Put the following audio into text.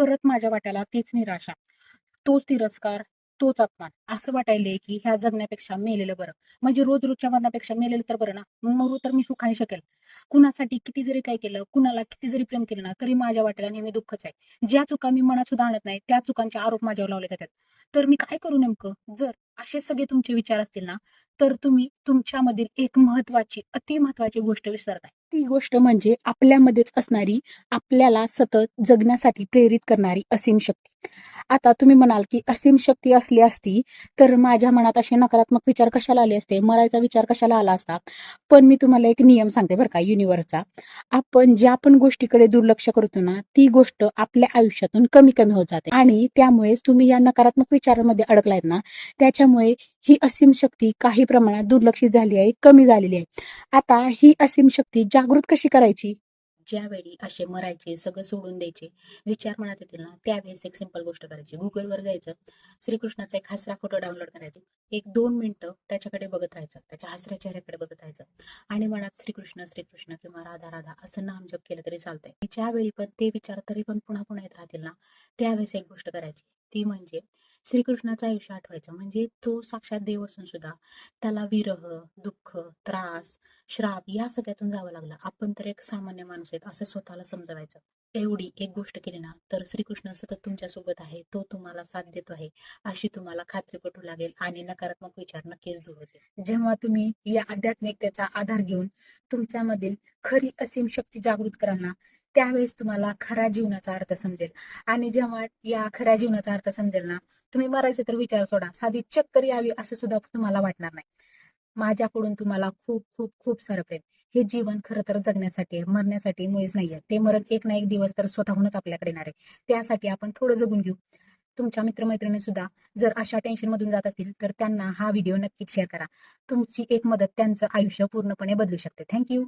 परत माझ्या वाट्याला तीच निराशा, तोच तिरस्कार, तोच अपमान. असं वाटायलंय की ह्या जगण्यापेक्षा मेलेलं बरं. म्हणजे रोज रोजच्या मरणापेक्षा मेलेलं तर बरं ना. मरू तर मी सुखाने शकेल. कुणासाठी किती जरी काय केलं, कुणाला किती जरी प्रेम केलं ना, तरी माझ्या वाट्याला नेहमी दुःखच आहे. ज्या चुका मी मनात सुद्धा आणत नाही, त्या चुकांचे आरोप माझ्यावर लावले जातात. तर मी काय करू नेमकं? जर असे सगळे तुमचे विचार असतील ना, तर तुम्ही तुमच्यामधील एक महत्वाची, अति महत्वाची गोष्ट विसरताय. ती गोष्ट म्हणजे आपल्यामध्येच असणारी, आपल्याला सतत जगण्यासाठी प्रेरित करणारी असीम शक्ती. आता तुम्ही म्हणाल की असीम शक्ती असली असती तर माझ्या मनात असे नकारात्मक विचार कशाला आले असते, मरायचा विचार कशाला आला असता. पण मी तुम्हाला एक नियम सांगते बरं का युनिव्हर्सचा. आपण ज्या पण गोष्टीकडे दुर्लक्ष करतो ना, ती गोष्ट आपल्या आयुष्यातून कमी कमी होत जाते आणि त्यामुळेच तुम्ही या नकारात्मक विचारांमध्ये अडकलायत ना, त्याच्यामुळे ही असीम शक्ती काही प्रमाणात दुर्लक्षित झाली आहे, कमी झालेली आहे. आता ही असीम शक्ती जागृत कशी करायची? ज्यावेळी असे मरायचे, सगळं सोडून द्यायचे विचार मनात येतील ना, त्यावेळेस एक सिंपल गोष्ट करायची. गुगलवर जायचं, श्रीकृष्णाचा एक हसरा फोटो डाउनलोड करायचा. 1-2 मिनिटं त्याच्याकडे बघत राहायचं, त्याच्या हसऱ्या चेहऱ्याकडे बघत राहायचं आणि मनात श्रीकृष्ण श्रीकृष्ण किंवा राधा राधा असं नाम जप केलं तरी चालतंय. ज्यावेळी पण ते विचार तरी पण पुन्हा पुन्हा येत राहतील ना, त्यावेळेस एक गोष्ट करायची, ती म्हणजे श्रीकृष्णाचं आयुष्य आठवायचं. म्हणजे तो साक्षात देव असून सुद्धा त्याला विरह, दुःख, त्रास, श्राप या सगळ्यातून जावं लागलं. आपण तर एक सामान्य माणूस आहेत असं स्वतःला समजवायचं. एवढी एक गोष्ट केली ना, तर श्रीकृष्ण सतत तुमच्या सोबत आहे, तो तुम्हाला साथ देतो आहे अशी तुम्हाला खात्री पटू लागेल आणि नकारात्मक विचार नक्कीच दूर होतील. जेव्हा तुम्ही या आध्यात्मिकतेचा आधार घेऊन तुमच्यामधील खरी असीम शक्ती जागृत कराल ना, त्यावेळेस तुम्हाला खऱ्या जीवनाचा अर्थ समजेल. आणि जेव्हा या खऱ्या जीवनाचा अर्थ समजेल ना, तुम्ही मरायचे तर विचार सोडा, साधी चक्कर यावी असं सुद्धा तुम्हाला वाटणार नाही. माझ्याकडून तुम्हाला खूप खूप खूप सारं प्रेम. हे जीवन खरं तर जगण्यासाठी आहे, मरण्यासाठी मुळीच नाहीये. ते मरण एक ना एक दिवस तर स्वतःहूनच आपल्याकडे येणार आहे. त्यासाठी आपण थोडं जगून घेऊ. तुमच्या मित्रमैत्रिणी सुद्धा जर अशा टेन्शन मधून जात असतील तर त्यांना हा व्हिडिओ नक्कीच शेअर करा. तुमची एक मदत त्यांचं आयुष्य पूर्णपणे बदलू शकते. थँक्यू.